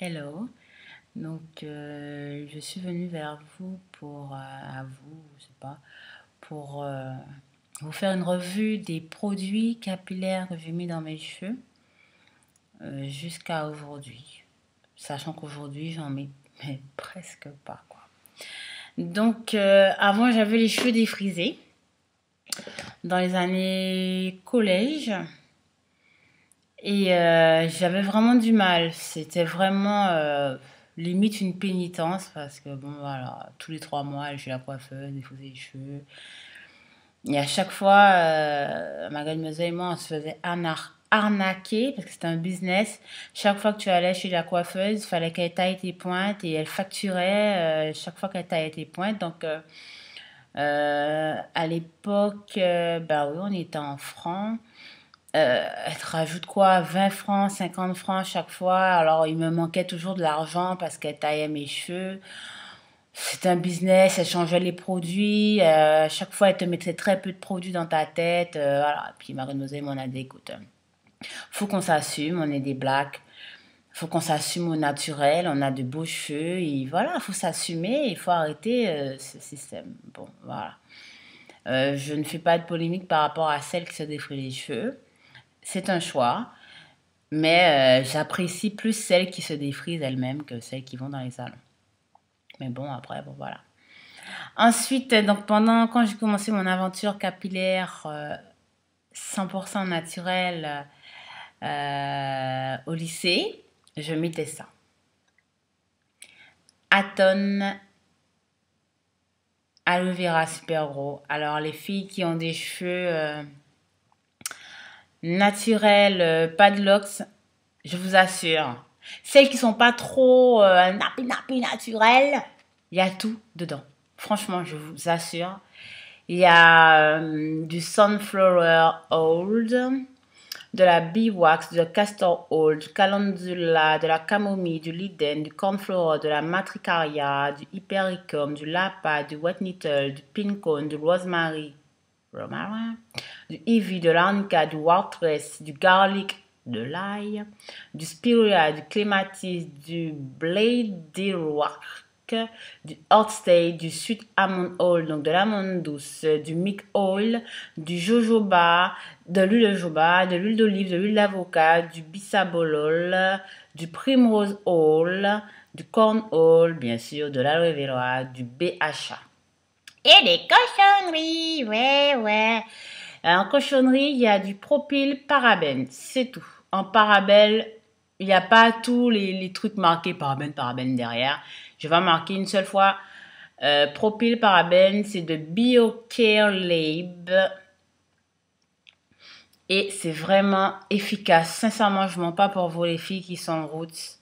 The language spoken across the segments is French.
Hello. Je suis venue vers vous je sais pas, pour vous faire une revue des produits capillaires que j'ai mis dans mes cheveux jusqu'à aujourd'hui. Sachant qu'aujourd'hui, j'en mets mais presque pas, quoi. Avant, j'avais les cheveux défrisés dans les années collège. J'avais vraiment du mal. C'était vraiment limite une pénitence parce que, bon, voilà, tous les 3 mois, elle chez la coiffeuse, défausser les cheveux. Et à chaque fois, mademoiselle et moi, on se faisait arnaquer parce que c'était un business. Chaque fois que tu allais chez la coiffeuse, il fallait qu'elle taille tes pointes et elle facturait chaque fois qu'elle taillait tes pointes. À l'époque, bah oui, on était en francs. Elle te rajoute quoi? 20 francs, 50 francs à chaque fois. Alors, il me manquait toujours de l'argent parce qu'elle taillait mes cheveux. C'est un business, elle changeait les produits. Chaque fois, elle te mettait très peu de produits dans ta tête. Voilà. Puis, mademoiselle m'en a dit, écoute, faut qu'on s'assume, on est des blacks. Faut qu'on s'assume au naturel, on a de beaux cheveux. Et voilà, faut s'assumer, il faut arrêter ce système. Bon, voilà. Je ne fais pas de polémique par rapport à celle qui se défrit les cheveux. C'est un choix. Mais j'apprécie plus celles qui se défrisent elles-mêmes que celles qui vont dans les salons. Mais bon, après, bon, voilà. Ensuite, quand j'ai commencé mon aventure capillaire 100% naturelle au lycée, je mettais ça. Aton Aloe Vera Super Gros. Alors, les filles qui ont des cheveux naturels, pas de locks, je vous assure. Celles qui sont pas trop nappy naturelles, il y a tout dedans. Franchement, je vous assure. Il y a du Sunflower Oil, de la Beeswax, de Castor Oil, du Calendula, de la camomille, du Liden, du Cornflower, de la Matricaria, du Hypericum, du Lapa, du Wet Nettle, du Pincone, du Romarin, du Ivy, de l'arnica, du Wartress, du Garlic, de l'ail, du Spirea, du Clematis, du Blade d'Iroquois, du Hot Stay, du Sweet Almond Oil, donc de l'amande douce, du Mic Oil, du jojoba, de l'huile de jojoba, de l'huile d'olive, de l'huile d'avocat, du bisabolol, du Primrose Oil, du Corn Oil, bien sûr, de l'aloe vera, du BHA. Et des cochonneries, ouais, ouais. En cochonnerie, il y a du propylparabène, c'est tout. En parabène, il n'y a pas tous les trucs marqués parabène derrière. Je vais marquer une seule fois. Propylparabène, c'est de BioCare Lab. Et c'est vraiment efficace. Sincèrement, je ne mens pas pour vous, les filles qui sont roots.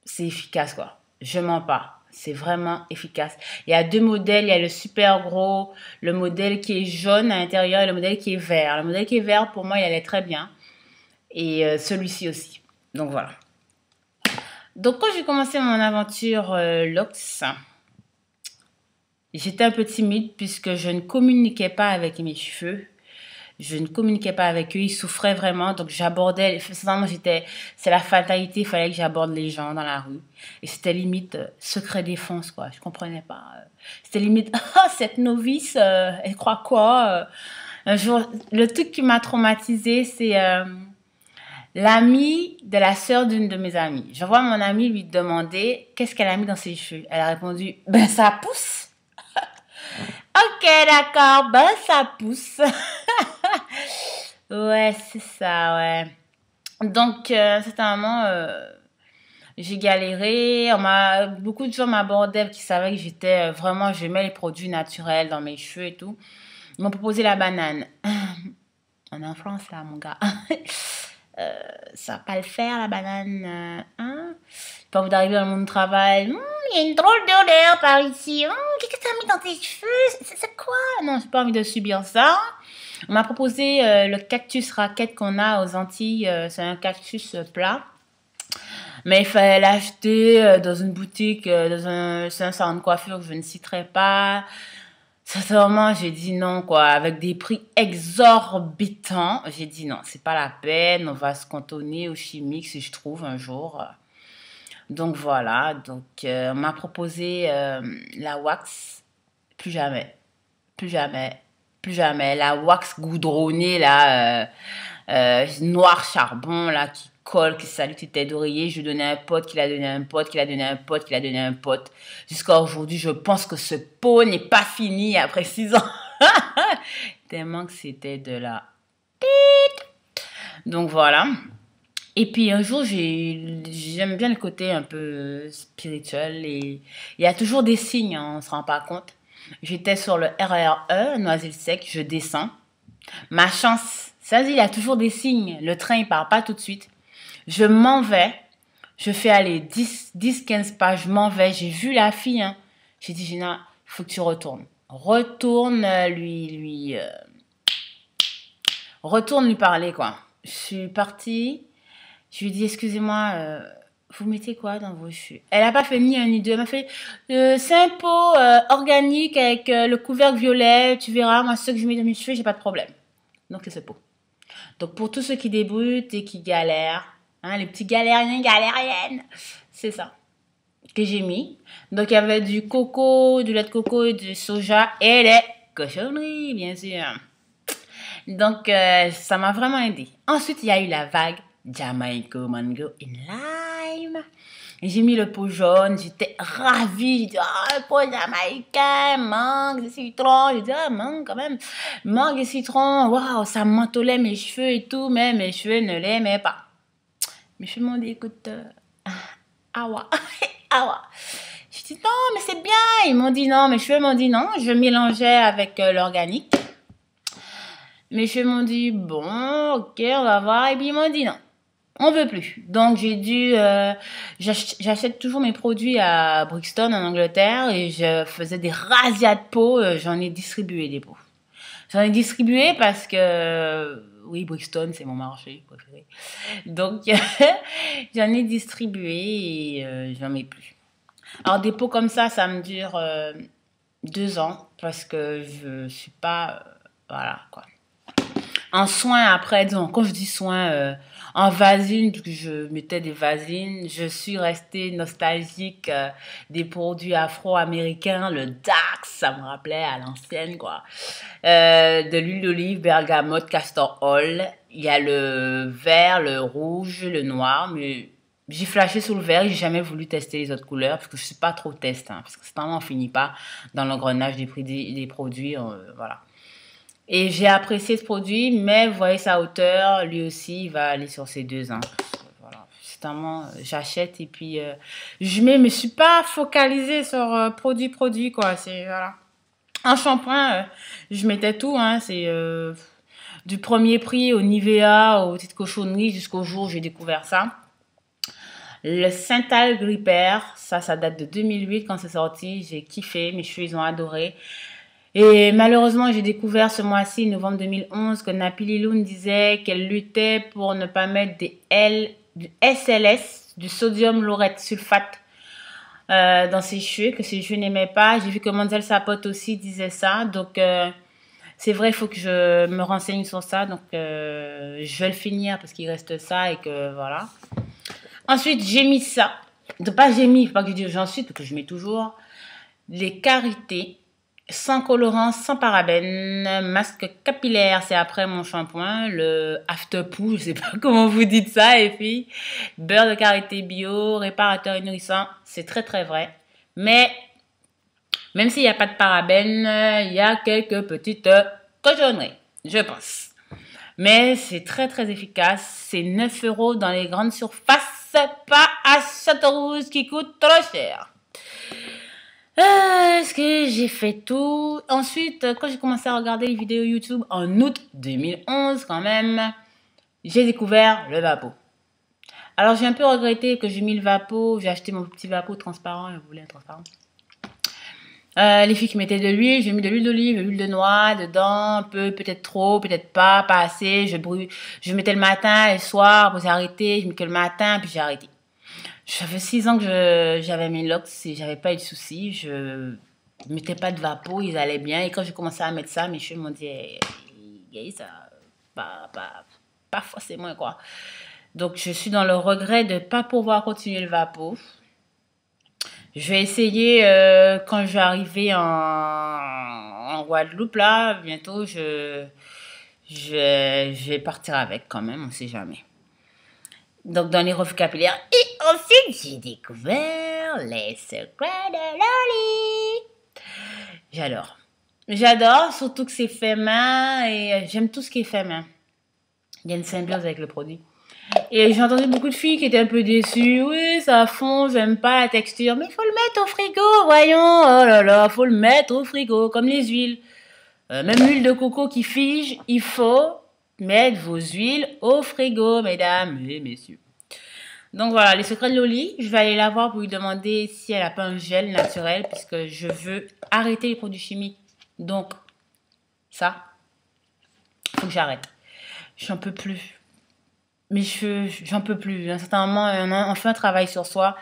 C'est efficace, quoi. Je mens pas. C'est vraiment efficace. Il y a deux modèles. Il y a le super gros, le modèle qui est jaune à l'intérieur et le modèle qui est vert. Le modèle qui est vert, pour moi, il allait très bien. Et celui-ci aussi. Donc voilà. Donc quand j'ai commencé mon aventure Lox, j'étais un peu timide puisque je ne communiquais pas avec mes cheveux. Je ne communiquais pas avec eux, ils souffraient vraiment, donc j'abordais, c'est la fatalité, il fallait que j'aborde les gens dans la rue. Et c'était limite secret défense, quoi, je comprenais pas. C'était limite, ah, cette novice, elle croit quoi Un jour, le truc qui m'a traumatisée, c'est l'amie de la sœur d'une de mes amies. Je vois mon amie lui demander qu'est-ce qu'elle a mis dans ses cheveux. Elle a répondu, ben ça pousse. Ok, d'accord, ben ça pousse. Ouais, c'est ça, ouais. C'était un moment, j'ai galéré. Beaucoup de gens m'abordaient qui savaient que vraiment, j'aimais les produits naturels dans mes cheveux et tout. Ils m'ont proposé la banane. On est en France là, mon gars. Ça va pas le faire, la banane. Hein? Quand vous arrivez dans le monde du travail, il y a une drôle d'odeur par ici. Qu'est-ce que tu as mis dans tes cheveux? C'est quoi? Non, j'ai pas envie de subir ça. On m'a proposé le cactus raquette qu'on a aux Antilles. C'est un cactus plat. Mais il fallait l'acheter dans une boutique, c'est un salon de coiffure que je ne citerai pas. Sincèrement, j'ai dit non, quoi. Avec des prix exorbitants, j'ai dit non, c'est pas la peine. On va se cantonner au chimique si je trouve un jour. Donc voilà, donc on m'a proposé la wax, plus jamais, plus jamais, plus jamais. La wax goudronnée là, noir charbon là qui colle, qui salue tes têtes d'oreiller. Je lui donnais un pote, qui l'a donné un pote, qui l'a donné un pote, qui l'a donné un pote. Jusqu'à aujourd'hui, je pense que ce pot n'est pas fini après 6 ans. Tellement que c'était de la... Donc voilà. Et puis un jour, j'aime bien le côté un peu spirituel et il y a toujours des signes, hein, on ne se rend pas compte. J'étais sur le RER E, Noisy-le-Sec, je descends. Ma chance, ça dit, il y a toujours des signes. Le train, il part pas tout de suite. Je m'en vais. Je fais aller 10, 15 pas, je m'en vais. J'ai vu la fille, hein. J'ai dit, Gina, il faut que tu retournes. Retourne lui parler, quoi. Je suis partie. Je lui ai dit, excusez-moi, vous mettez quoi dans vos cheveux? Elle n'a pas fait ni un ni deux. Elle m'a fait, c'est un pot organique avec le couvercle violet. Tu verras, moi, ce que je mets dans mes cheveux, j'ai pas de problème. Donc, c'est ce pot. Donc, pour tous ceux qui débutent et qui galèrent, hein, les petits galériens, galériennes, c'est ça que j'ai mis. Donc, il y avait du coco, du lait de coco et du soja et les cochonneries, bien sûr. Donc, ça m'a vraiment aidé. Ensuite, il y a eu la vague Jamaica Mango in Lime. Et j'ai mis le pot jaune, j'étais ravie. J'ai dit, oh, le pot jamaïcain, mangue, citron. J'ai dit, ah, mangue quand même. Mangue et citron, waouh, ça mentolait mes cheveux et tout, mais mes cheveux ne l'aimaient pas. Mes cheveux m'ont dit, écoute, awa, awa. J'ai dit, non, mais c'est bien. Ils m'ont dit non, mes cheveux m'ont dit non. Je mélangeais avec l'organique. Mes cheveux m'ont dit, bon, ok, on va voir. Et puis ils m'ont dit non. On veut plus. Donc j'ai dû, j'achète toujours mes produits à Brixton en Angleterre et je faisais des razzias de peau. J'en ai distribué des peaux. J'en ai distribué parce que, oui, Brixton c'est mon marché préféré. Donc j'en ai distribué et j'en mets plus. Alors des peaux comme ça me dure 2 ans parce que je suis pas, voilà quoi. En soins après, disons, quand je dis soins, en vasine, parce que je mettais des vasines, je suis restée nostalgique des produits afro-américains, le Dax, ça me rappelait à l'ancienne, quoi. De l'huile d'olive, bergamote, castor oil. Il y a le vert, le rouge, le noir, mais j'ai flashé sur le vert et j'ai jamais voulu tester les autres couleurs parce que je suis pas trop test, hein, parce que c'est on finit pas dans l'engrenage des produits, voilà. Et j'ai apprécié ce produit, mais vous voyez sa hauteur, lui aussi, il va aller sur ses 2 ans. Voilà. C'est vraiment, j'achète et puis je me suis pas focalisée sur produit, quoi. C'est, voilà. En shampoing, je mettais tout, hein. C'est du premier prix au Nivea, aux petites cochonneries, jusqu'au jour où j'ai découvert ça. Le Synthal Gripper, ça date de 2008 quand c'est sorti. J'ai kiffé, mes cheveux, ils ont adoré. Et malheureusement, j'ai découvert ce mois-ci, novembre 2011, que Napili Loun disait qu'elle luttait pour ne pas mettre du SLS, du sodium laureth sulfate, dans ses cheveux, que ses cheveux n'aimaient pas. J'ai vu que Manzel Sapote aussi disait ça. Donc, c'est vrai, il faut que je me renseigne sur ça. Donc, je vais le finir parce qu'il reste ça et que voilà. Ensuite, j'ai mis ça. Donc, pas j'ai mis, il ne faut pas que je dise j'en suis, parce que je mets toujours les Carités. Sans colorant, sans parabènes, masque capillaire, c'est après mon shampoing, le After Poo, je sais pas comment vous dites ça, et puis beurre de karité bio, réparateur et nourrissant, c'est très très vrai. Mais même s'il n'y a pas de parabènes, il y a quelques petites cochonneries, je pense. Mais c'est très très efficace, c'est 9 € dans les grandes surfaces, pas à Châteaurouge qui coûte trop cher. Est-ce que j'ai fait tout? Ensuite, quand j'ai commencé à regarder les vidéos YouTube en août 2011 quand même, j'ai découvert le Vapo. Alors j'ai un peu regretté que j'ai mis le Vapo, j'ai acheté mon petit Vapo transparent, je voulais un transparent. Les filles qui mettaient de l'huile, j'ai mis de l'huile d'olive, de l'huile de noix dedans, un peu, peut-être trop, peut-être pas assez. Je mettais le matin et le soir, après j'ai arrêté, je mets que le matin, puis j'ai arrêté. J'avais 6 ans que j'avais mes locks et j'avais pas eu de soucis. Je mettais pas de Vapo, ils allaient bien. Et quand j'ai commencé à mettre ça, mes cheveux m'ont dit, hey, ça, pas forcément, quoi. Donc, je suis dans le regret de pas pouvoir continuer le Vapo. Je vais essayer quand je vais arriver en Guadeloupe, là, bientôt, je vais partir avec quand même, on sait jamais. Donc, dans les revues capillaires. Et ensuite, j'ai découvert les secrets de Loli. J'adore. J'adore, surtout que c'est fait main et j'aime tout ce qui est fait main. Il y a une symbiose avec le produit. Et j'ai entendu beaucoup de filles qui étaient un peu déçues. Oui, ça fond, j'aime pas la texture. Mais il faut le mettre au frigo, voyons. Oh là là, faut le mettre au frigo, comme les huiles. Même l'huile de coco qui fige, il faut mettre vos huiles au frigo, mesdames et messieurs. Donc voilà, les secrets de Loli, je vais aller la voir pour lui demander si elle n'a pas un gel naturel, puisque je veux arrêter les produits chimiques. Donc, ça, faut que j'arrête. J'en peux plus. Mes cheveux, j'en peux plus. À un certain moment, on fait un travail sur soi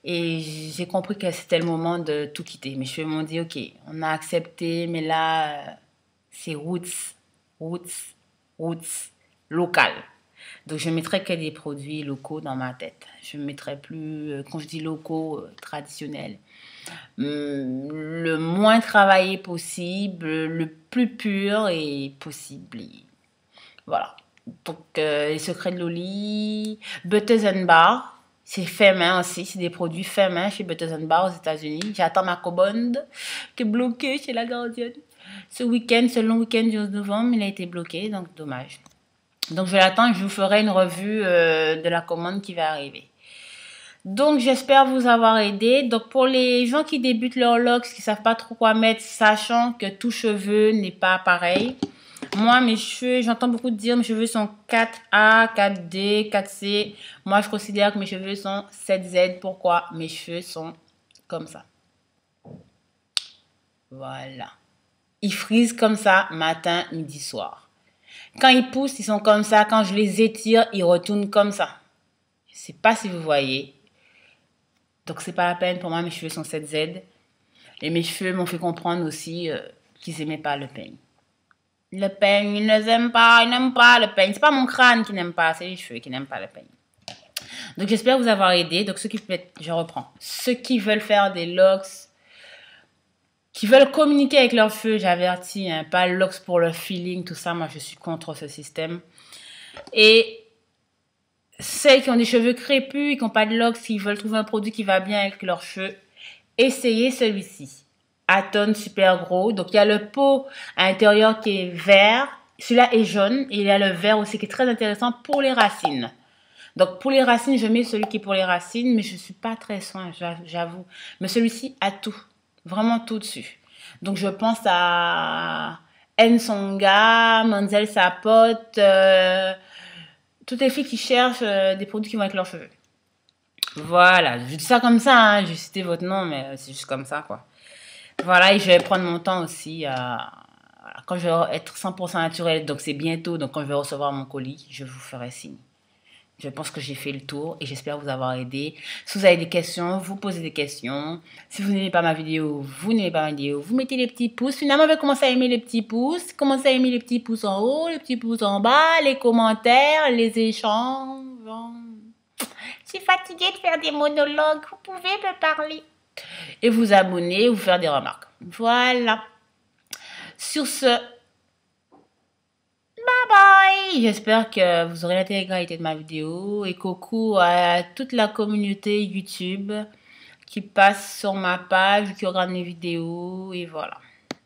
et j'ai compris que c'était le moment de tout quitter. Mes cheveux m'ont dit, ok, on a accepté, mais là, c'est roots, local. Donc, je ne mettrai que des produits locaux dans ma tête. Je ne mettrai plus, quand je dis locaux, traditionnels. Le moins travaillé possible, le plus pur et possible. Et voilà. Donc, les secrets de Loli, Butters and Bar, c'est fait main aussi, c'est des produits fait main chez Butters and Bar aux États-Unis. J'attends ma commande qui est bloquée chez la gardienne. Ce long week-end du 11 novembre, il a été bloqué, donc dommage. Donc, je vais l'attendre, je vous ferai une revue de la commande qui va arriver. Donc, j'espère vous avoir aidé. Donc, pour les gens qui débutent leur locks, qui savent pas trop quoi mettre, sachant que tout cheveu n'est pas pareil. Moi, mes cheveux, j'entends beaucoup dire mes cheveux sont 4A, 4D, 4C. Moi, je considère que mes cheveux sont 7Z. Pourquoi? Mes cheveux sont comme ça. Voilà. Ils frisent comme ça, matin, midi, soir. Quand ils poussent, ils sont comme ça. Quand je les étire, ils retournent comme ça. Je sais pas si vous voyez. Donc, c'est pas la peine. Pour moi, mes cheveux sont 7Z. Et mes cheveux m'ont fait comprendre aussi qu'ils aimaient pas le peigne. Le peigne, ils ne aiment pas, ils n'aiment pas le peigne. C'est pas mon crâne qui n'aime pas, c'est les cheveux qui n'aiment pas le peigne. Donc, j'espère vous avoir aidé. Donc, ceux qui, je reprends. Ceux qui veulent faire des locks, qui veulent communiquer avec leurs cheveux, j'avertis, hein, pas locks pour le feeling, tout ça. Moi, je suis contre ce système. Et celles qui ont des cheveux crépus, qui n'ont pas de locks, qui veulent trouver un produit qui va bien avec leurs cheveux, essayez celui-ci. Aton super gros. Donc, il y a le pot à l'intérieur qui est vert. Celui-là est jaune. Et il y a le vert aussi qui est très intéressant pour les racines. Donc, pour les racines, je mets celui qui est pour les racines. Mais je ne suis pas très soin, j'avoue. Mais celui-ci a tout. Vraiment tout dessus. Donc, je pense à Nsonga, Manzel Sapote, toutes les filles qui cherchent des produits qui vont avec leurs cheveux. Voilà. Je dis ça comme ça, hein. Je vais citer votre nom, mais c'est juste comme ça, quoi. Voilà, et je vais prendre mon temps aussi quand je vais être 100% naturel, donc c'est bientôt, donc quand je vais recevoir mon colis, je vous ferai signe. Je pense que j'ai fait le tour et j'espère vous avoir aidé. Si vous avez des questions, vous posez des questions. Si vous n'aimez pas ma vidéo, vous n'aimez pas ma vidéo, vous mettez les petits pouces. Finalement, vous commencez à aimer les petits pouces. Commencez à aimer les petits pouces en haut, les petits pouces en bas, les commentaires, les échanges. Je suis fatiguée de faire des monologues. Vous pouvez me parler. Et vous abonner ou faire des remarques. Voilà. Sur ce, bye bye. J'espère que vous aurez l'intégralité de ma vidéo. Et coucou à toute la communauté YouTube qui passe sur ma page, qui regarde mes vidéos. Et voilà.